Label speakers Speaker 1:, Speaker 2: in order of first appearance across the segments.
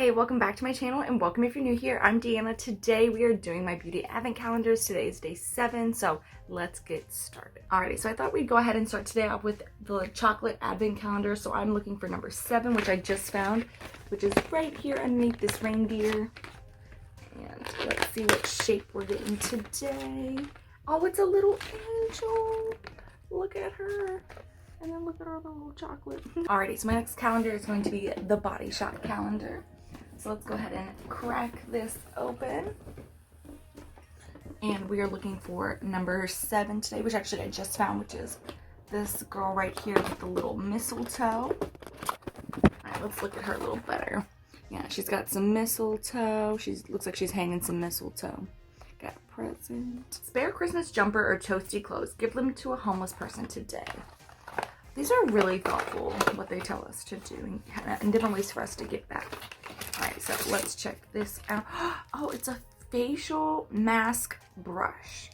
Speaker 1: Hey, welcome back to my channel and welcome if you're new here. I'm Deanna. Today we are doing my beauty advent calendars. Today is day 7, so let's get started. Alrighty, so I thought we'd go ahead and start today off with the chocolate advent calendar. So I'm looking for number 7, which I just found, which is right here underneath this reindeer. And let's see what shape we're getting today. Oh, it's a little angel. Look at her. And then look at all the little chocolate. Alrighty, so my next calendar is going to be the Body Shop calendar. So let's go ahead and crack this open. And we are looking for number 7 today, which actually I just found, which is this girl right here with the little mistletoe. Alright, let's look at her a little better. Yeah, she's got some mistletoe. Looks like she's hanging some mistletoe. Got a present. Spare Christmas jumper or toasty clothes. Give them to a homeless person today. These are really thoughtful, what they tell us to do, and different ways for us to give back. Alright, so let's check this out. Oh, it's a facial mask brush.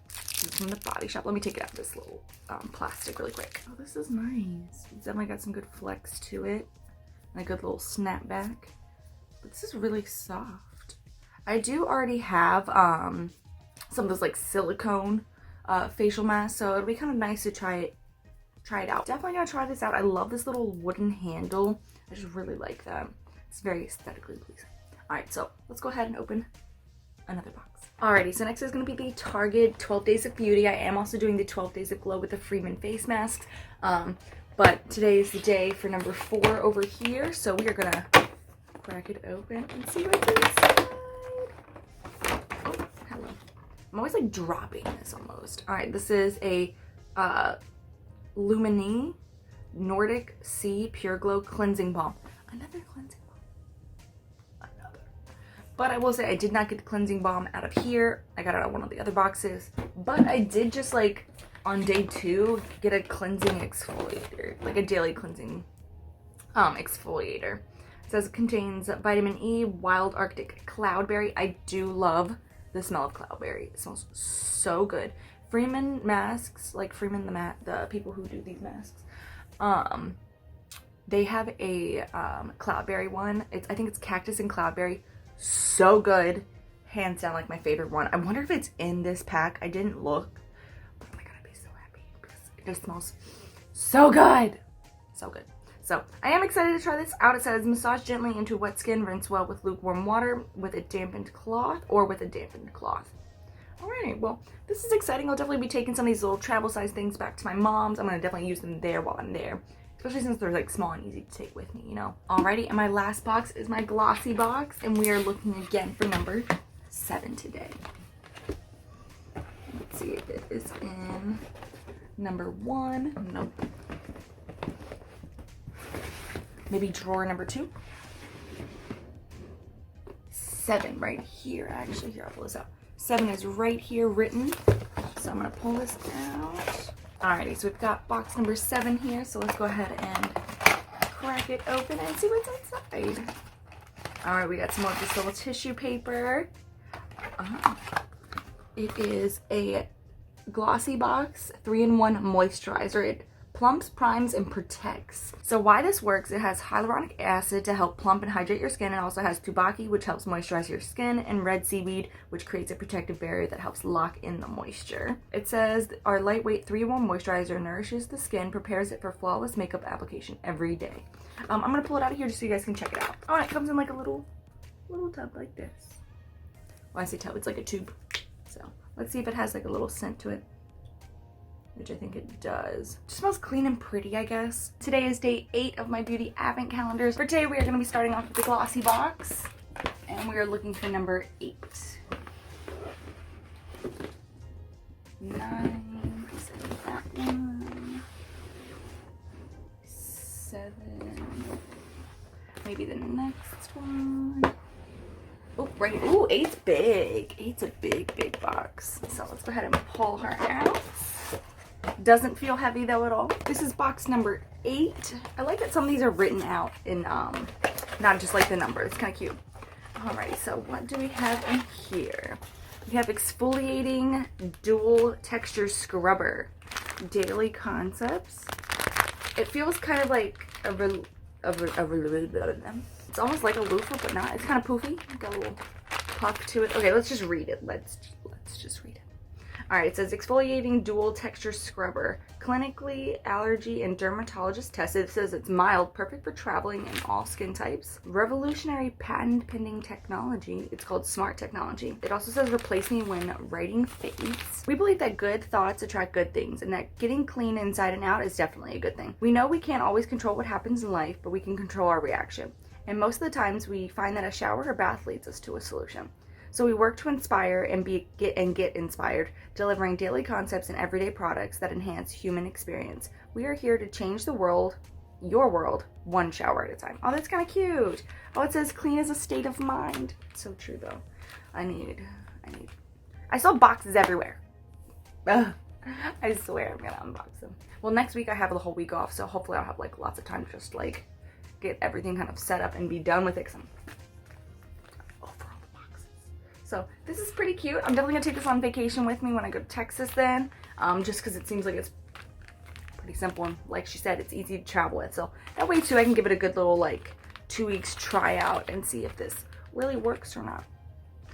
Speaker 1: This is from the Body Shop. Let me take it out of this little plastic really quick. Oh, this is nice. It's definitely got some good flex to it. And a good little snapback. But this is really soft. I do already have some of those like silicone facial masks, so it'll be kind of nice to try it out. Definitely gonna try this out. I love this little wooden handle. I just really like that. It's very aesthetically pleasing. Alright, so let's go ahead and open another box. Alrighty, so next is gonna be the Target 12 Days of Beauty. I am also doing the 12 Days of Glow with the Freeman face masks. But today is the day for number 4 over here. So we are gonna crack it open and see what's inside. Oh, hello. I'm always like dropping this almost. Alright, this is a Lumini Nordic Sea Pure Glow Cleansing Balm. Another cleansing balm. Another. But I will say I did not get the cleansing balm out of here. I got it out of one of the other boxes. But I did just like on day 2 get a cleansing exfoliator. Like a daily cleansing exfoliator. It says it contains vitamin E, wild Arctic cloudberry. I do love the smell of cloudberry. It smells so good. Freeman masks, like Freeman the people who do these masks, they have a cloudberry one. I think it's cactus and cloudberry. So good, hands down like my favorite one. I wonder if it's in this pack. I didn't look, but oh my god, I'd be so happy because it just smells so good, so good. So I am excited to try this out. It says massage gently into wet skin, rinse well with lukewarm water with a dampened cloth. Alright, well, this is exciting. I'll definitely be taking some of these little travel size things back to my mom's. I'm going to definitely use them there while I'm there. Especially since they're like small and easy to take with me, you know. Alrighty, and my last box is my Glossybox. And we are looking again for number 7 today. Let's see if it is in number 1. Nope. Maybe drawer number 2. 7 right here. Actually, here, I'll pull this out. 7 is right here written, so I'm gonna pull this out. Alrighty, so we've got box number 7 here, so let's go ahead and crack it open and see what's inside. Alright, we got some more of this little tissue paper. It is a Glossybox 3-in-1 moisturizer. It plumps, primes, and protects. So why this works, it has hyaluronic acid to help plump and hydrate your skin. It also has tubaki, which helps moisturize your skin, and red seaweed, which creates a protective barrier that helps lock in the moisture. It says our lightweight 3-in-1 moisturizer nourishes the skin, prepares it for flawless makeup application every day. I'm gonna pull it out of here just so you guys can check it out. Oh, and it comes in like a little tub like this. Well, I say tub, it's like a tube. So let's see if it has like a little scent to it, which I think it does. It just smells clean and pretty, I guess. Today is day 8 of my beauty advent calendars. For today, we are going to be starting off with the Glossybox, and we are looking for number 8. 9, that one. 7, maybe the next one. Oh, right, ooh, 8's big. 8's a big box. So let's go ahead and pull her out. Doesn't feel heavy though at all. This is box number 8. I like that some of these are written out in not just like the number. It's kind of cute. Alright, so what do we have in here? We have exfoliating dual texture scrubber. Daily Concepts. It feels kind of like It's almost like a loofah, but not. It's kind of poofy. Got a little puff to it. Okay, let's just read it. Let's just read it. All right, it says exfoliating dual texture scrubber, clinically allergy and dermatologist tested. It says it's mild, perfect for traveling in all skin types. Revolutionary patent pending technology. It's called smart technology. It also says replace me when writing face. We believe that good thoughts attract good things and that getting clean inside and out is definitely a good thing. We know we can't always control what happens in life, but we can control our reaction. And most of the times we find that a shower or bath leads us to a solution. So we work to inspire and get inspired, delivering daily concepts and everyday products that enhance human experience. We are here to change the world, your world, one shower at a time. Oh, that's kind of cute. Oh, it says clean as a state of mind. It's so true though. I saw boxes everywhere. Ugh. I swear I'm gonna unbox them. Well, next week I have the whole week off, so hopefully I'll have like lots of time to just like get everything kind of set up and be done with it. So this is pretty cute. I'm definitely gonna take this on vacation with me when I go to Texas then, just because it seems like it's pretty simple and like she said, it's easy to travel with. So that way too, I can give it a good little like 2 weeks try out and see if this really works or not.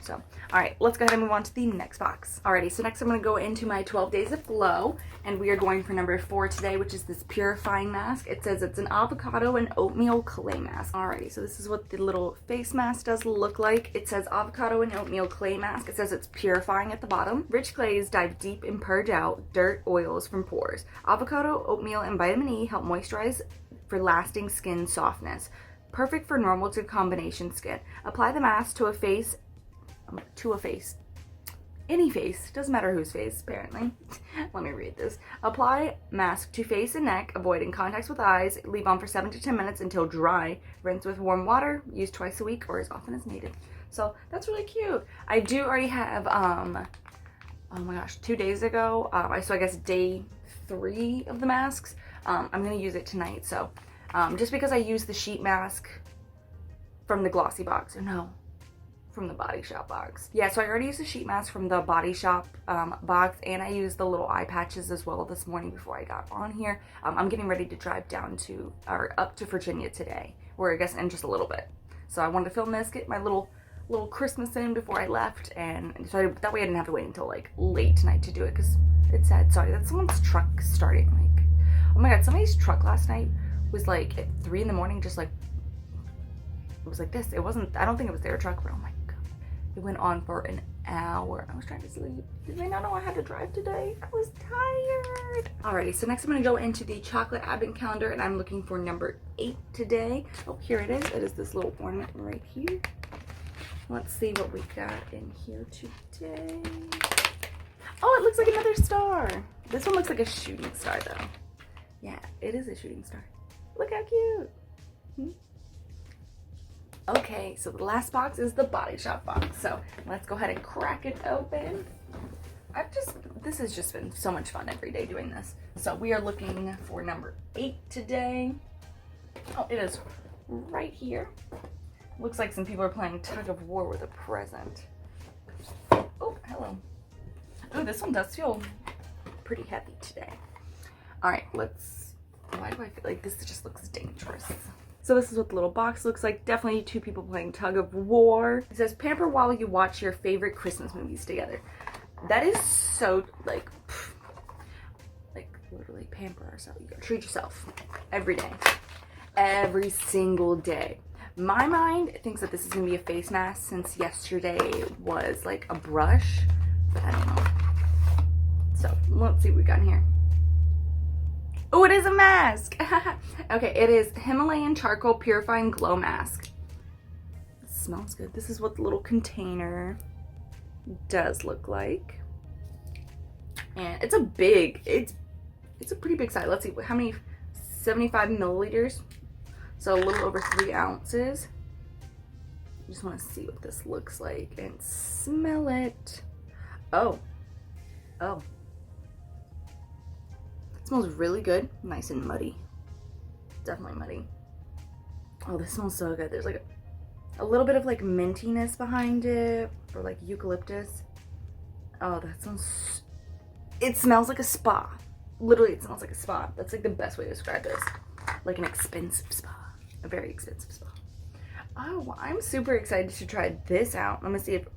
Speaker 1: So, all right, let's go ahead and move on to the next box. Alrighty, so next I'm gonna go into my 12 Days of Glow, and we are going for number 4 today, which is this purifying mask. It says it's an avocado and oatmeal clay mask. Alrighty, so this is what the little face mask does look like. It says avocado and oatmeal clay mask. It says it's purifying at the bottom. Rich clays dive deep and purge out dirt, oils from pores. Avocado, oatmeal, and vitamin E help moisturize for lasting skin softness. Perfect for normal to combination skin. Apply the mask to a face, any face, doesn't matter whose face apparently. Let me read this. Apply mask to face and neck, avoiding contacts with eyes, leave on for 7 to 10 minutes until dry, rinse with warm water, use twice a week or as often as needed. So that's really cute. I do already have oh my gosh, 2 days ago, so I guess day 3 of the masks. I'm gonna use it tonight. So just because I use the sheet mask from the Glossybox, or no, from the Body Shop box. Yeah, so I already used the sheet mask from the Body Shop box, and I used the little eye patches as well this morning before I got on here. I'm getting ready to drive down to, or up to Virginia today, or I guess in just a little bit. So I wanted to film this, get my little Christmas in before I left, and so that way I didn't have to wait until like late tonight to do it, because it's sad. Sorry, that's someone's truck starting. Like, oh my god, somebody's truck last night was like at 3 in the morning, just like, it was like this. It wasn't, I don't think it was their truck, but oh my god. It went on for an hour. I was trying to sleep. Did they not know I had to drive today? I was tired. Alrighty, so next I'm gonna go into the chocolate advent calendar, and I'm looking for number 8 today. Oh, here it is. It is this little ornament right here. Let's see what we got in here today. Oh, it looks like another star. This one looks like a shooting star though. Yeah, it is a shooting star. Look how cute. Okay, so the last box is the Body Shop box. So let's go ahead and crack it open. This has just been so much fun every day doing this. So we are looking for number 8 today. Oh, it is right here. Looks like some people are playing tug of war with a present. Oh, hello. Oh, this one does feel pretty heavy today. All right, why do I feel like this just looks dangerous? So this is what the little box looks like. Definitely 2 people playing tug of war. It says pamper while you watch your favorite Christmas movies together. That is so like literally pamper ourselves. You gotta treat yourself every day, every single day. My mind thinks that this is gonna be a face mask since yesterday was like a brush, but I don't know. So let's see what we got in here. Oh, it is a mask. Okay, it is Himalayan Charcoal Purifying Glow Mask. It smells good. This is what the little container does look like. And it's a pretty big size. Let's see, how many, 75 milliliters. So a little over 3 ounces. I just want to see what this looks like and smell it. Oh. Smells really good. Nice and muddy. Definitely muddy. Oh, this smells so good. There's like a little bit of like mintiness behind it, or like eucalyptus. Oh, that sounds, it smells like a spa. Literally, it smells like a spa. That's like the best way to describe this. Like an expensive spa. A very expensive spa. Oh, I'm super excited to try this out. I'm gonna see if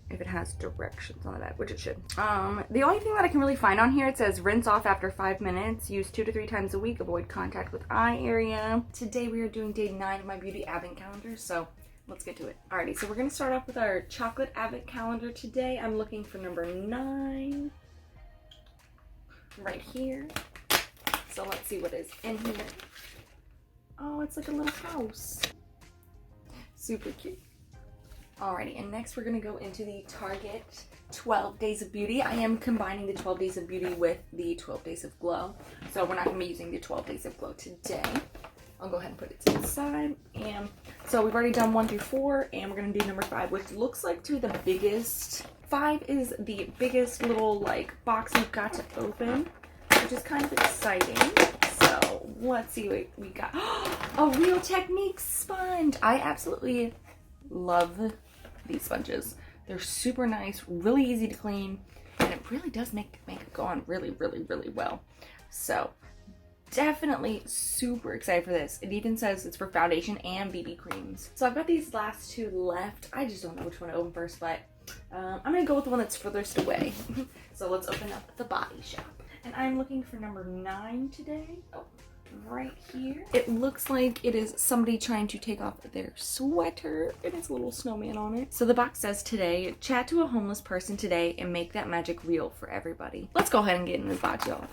Speaker 1: it has directions on the back, which it should. The only thing that I can really find on here, it says rinse off after 5 minutes, use 2 to 3 times a week, avoid contact with eye area. Today we are doing day 9 of my beauty advent calendar, so let's get to it. Alrighty, so we're gonna start off with our chocolate advent calendar today. I'm looking for number 9 right here. So let's see what is in here. Oh, it's like a little house. Super cute. Alrighty, and next we're gonna go into the Target 12 Days of Beauty. I am combining the 12 Days of Beauty with the 12 Days of Glow. So we're not gonna be using the 12 Days of Glow today. I'll go ahead and put it to the side. And so we've already done 1 through 4, and we're gonna do number 5, which looks like to be the biggest. 5 is the biggest little like box we've got to open, which is kind of exciting. So let's see what we got. A Real Technique sponge. I absolutely love these sponges. They're super nice, really easy to clean, and it really does make it go on really, really, really well. So definitely super excited for this. It even says it's for foundation and BB creams. So I've got these last 2 left. I just don't know which one to open first, but I'm gonna go with the one that's furthest away. So let's open up the Body Shop. And I'm looking for number 9 today. Oh, right here. It looks like it is somebody trying to take off their sweater. It has a little snowman on it. So the box says today, chat to a homeless person today and make that magic real for everybody. Let's go ahead and get in this box, y'all.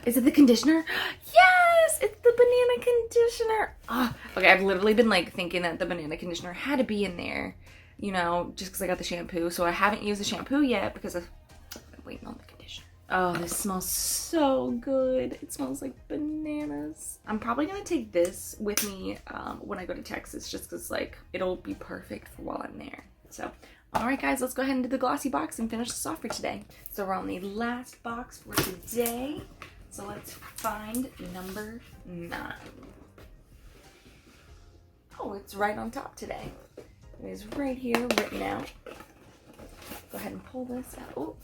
Speaker 1: Is it the conditioner? Yes, it's the banana conditioner. Oh, okay, I've literally been like thinking that the banana conditioner had to be in there, you know, just because I got the shampoo. So I haven't used the shampoo yet because I've been waiting on the conditioner. Oh, this smells so good. It smells like bananas. I'm probably gonna take this with me when I go to Texas, just because like it'll be perfect for while I'm there. So alright guys, let's go ahead and do the Glossybox and finish this off for today. So we're on the last box for today. So let's find number 9. Oh, it's right on top today. It is right here, written out. Go ahead and pull this out. Oh,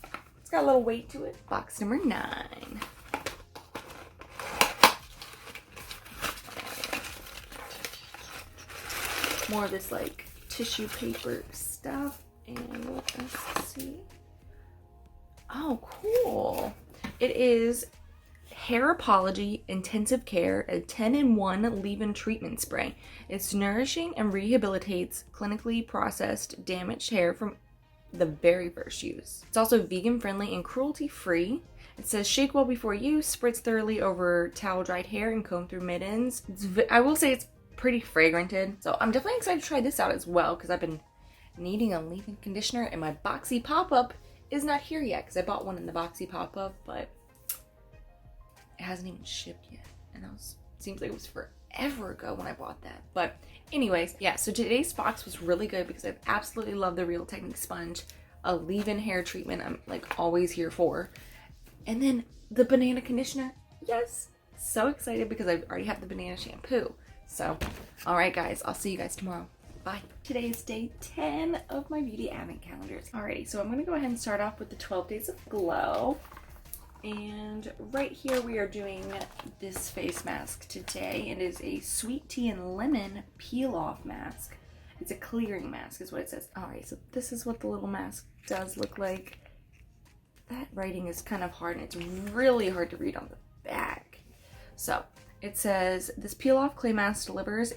Speaker 1: it's got a little weight to it. Box number 9. More of this like tissue paper stuff. And let us see. Oh, cool. It is Hair Apology Intensive Care, a 10-in-1 leave-in treatment spray. It's nourishing and rehabilitates clinically processed damaged hair from the very first use. It's also vegan friendly and cruelty free. It says shake well before use, spritz thoroughly over towel dried hair and comb through mid-ends. I will say it's pretty fragranted. So I'm definitely excited to try this out as well because I've been needing a leave-in conditioner and my boxy pop-up is not here yet because I bought one in the boxy pop-up, but it hasn't even shipped yet. And that seems like it was forever ago when I bought that. But anyways, yeah, so today's box was really good because I've absolutely loved the Real Technique sponge. A leave-in hair treatment I'm like always here for. And then the banana conditioner. Yes, so excited because I already have the banana shampoo. So, alright guys, I'll see you guys tomorrow. Bye. Today is day 10 of my beauty advent calendars. Alrighty, so I'm gonna go ahead and start off with the 12 Days of Glow. And right here we are doing this face mask today. It is a sweet tea and lemon peel off mask. It's a clearing mask is what it says. Alright, so this is what the little mask does look like. That writing is kind of hard and it's really hard to read on the back. So it says this peel off clay mask delivers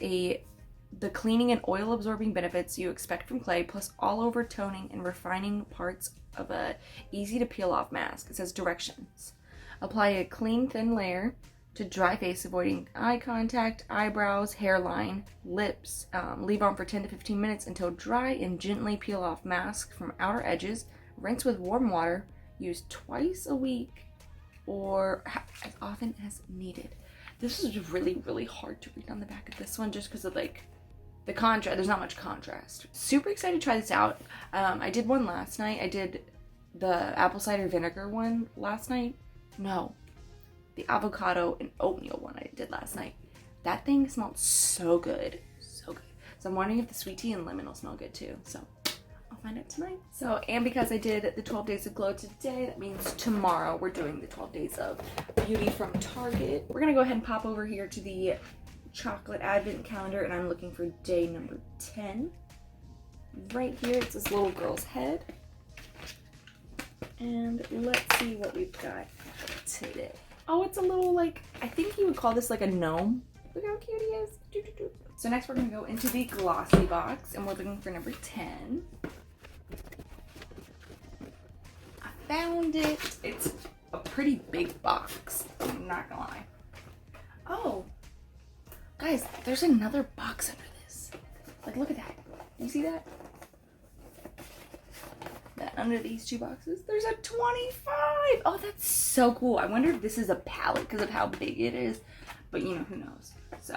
Speaker 1: the cleaning and oil absorbing benefits you expect from clay, plus all over toning and refining parts of a easy to peel off mask. It says directions. Apply a clean thin layer to dry face, avoiding eye contact, eyebrows, hairline, lips. Leave on for 10 to 15 minutes until dry and gently peel off mask from outer edges. Rinse with warm water. Use twice a week or as often as needed. This is really, really hard to read on the back of this one just because of like the contrast. There's not much contrast. Super excited to try this out. I did one last night. I did the apple cider vinegar one last night. No, the avocado and oatmeal one I did last night. That thing smelled so good. So good. So I'm wondering if the sweet tea and lemon will smell good too. So I'll find out tonight. So, and because I did the 12 days of glow today, that means tomorrow we're doing the 12 days of beauty from Target. We're gonna go ahead and pop over here to the chocolate advent calendar, and I'm looking for day number 10. Right here, it's this little girl's head. And let's see what we've got today. Oh, it's a little, like, I think you would call this like a gnome. Look how cute he is. So next we're gonna go into the Glossybox, and we're looking for number 10. I found it. It's a pretty big box, I'm not gonna lie. Oh, guys, there's another box under this. Like, look at that. You see that? That under these two boxes, there's a 25. Oh, that's so cool. I wonder if this is a palette because of how big it is, but you know, who knows. So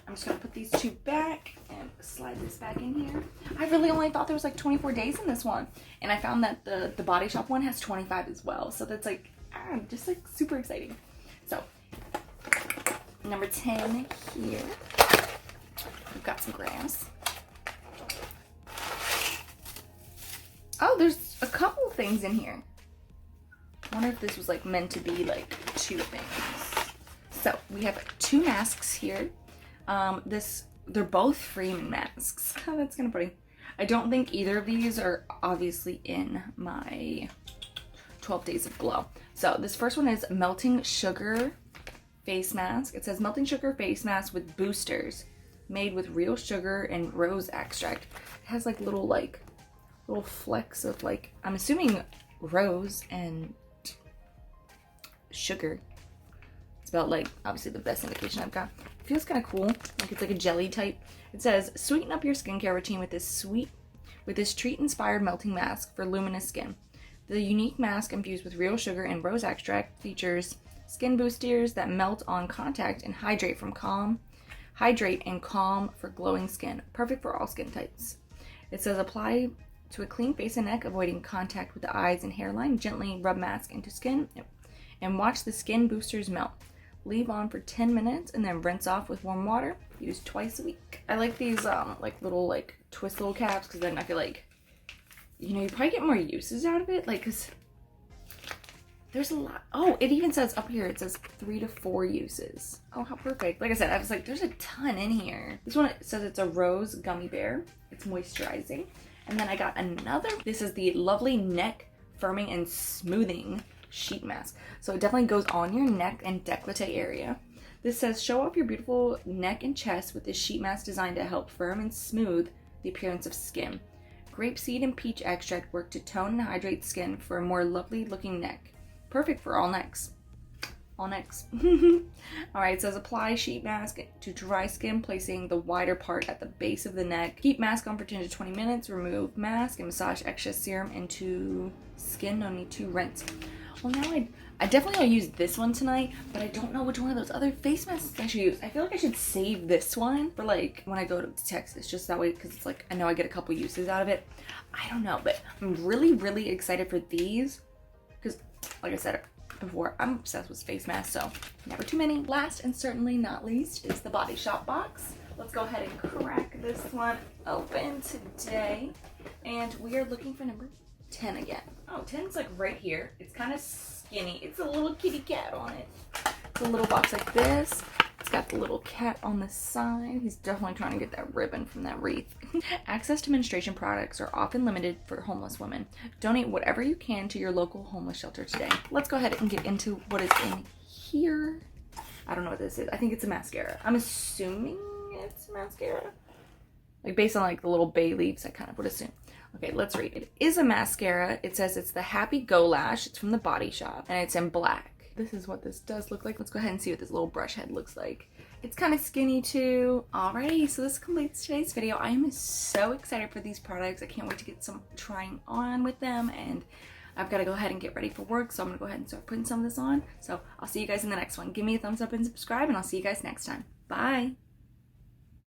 Speaker 1: I'm just gonna put these two back and slide this back in here. I really only thought there was like 24 days in this one, and I found that the Body Shop one has 25 as well. So that's like, just like super exciting. So number 10 here, we've got some grass. Oh, there's a couple things in here. I wonder if this was like meant to be like two things. So we have 2 masks here. They're both Freeman masks. Oh, that's kind of funny. I don't think either of these are obviously in my 12 days of glow. So this first one is melting sugar face mask. It says melting sugar face mask with boosters made with real sugar and rose extract. It has like little flecks of, like, I'm assuming rose and sugar. It's about, like, obviously the best indication I've got. It feels kind of cool. Like, it's like a jelly type. It says, sweeten up your skincare routine with this treat-inspired melting mask for luminous skin. The unique mask infused with real sugar and rose extract features skin boosters that melt on contact and hydrate and calm for glowing skin. Perfect for all skin types. It says, apply to a clean face and neck, avoiding contact with the eyes and hairline. Gently rub mask into skin and watch the skin boosters melt. Leave on for 10 minutes and then rinse off with warm water. Use twice a week. I like these like little like twist little caps, because then I feel like, you know, you probably get more uses out of it. Like, cause there's a lot. Oh, it even says up here, it says 3 to 4 uses. Oh, how perfect. Like I said, I was like, there's a ton in here. This one, it says it's a rose gummy bear. It's moisturizing. And then I got another. This is the lovely neck firming and smoothing sheet mask. So it definitely goes on your neck and décolleté area. This says, show off your beautiful neck and chest with this sheet mask designed to help firm and smooth the appearance of skin. Grapeseed and peach extract work to tone and hydrate skin for a more lovely looking neck. Perfect for all necks. All necks. Alright, it says apply sheet mask to dry skin, placing the wider part at the base of the neck. Keep mask on for 10 to 20 minutes. Remove mask and massage excess serum into skin. No need to rinse. Well, now I definitely will use this one tonight, but I don't know which one of those other face masks I should use. I feel like I should save this one for like when I go to Texas, just that way, because it's like I know I get a couple uses out of it. I don't know, but I'm really, really excited for these because, like I said before, I'm obsessed with face masks, so never too many. Last and certainly not least is the Body Shop box. Let's go ahead and crack this one open today. And we are looking for number 10 again. Oh, 10's like right here. It's kind of skinny. It's a little kitty cat on it. It's a little box like this. It's got the little cat on the side. He's definitely trying to get that ribbon from that wreath. Access to menstruation products are often limited for homeless women. Donate whatever you can to your local homeless shelter today. Let's go ahead and get into what is in here. I don't know what this is. I think it's a mascara. I'm assuming it's mascara. Like based on like the little bay leaves, I kind of would assume. Okay, let's read. It is a mascara. It says it's the Happy Go Lash. It's from the Body Shop and it's in black. This is what this does look like. Let's go ahead and see what this little brush head looks like. It's kind of skinny too. Alrighty, so this completes today's video. I am so excited for these products. I can't wait to get some trying on with them, and I've got to go ahead and get ready for work, so I'm gonna go ahead and start putting some of this on. So I'll see you guys in the next one. Give me a thumbs up and subscribe, and I'll see you guys next time. Bye.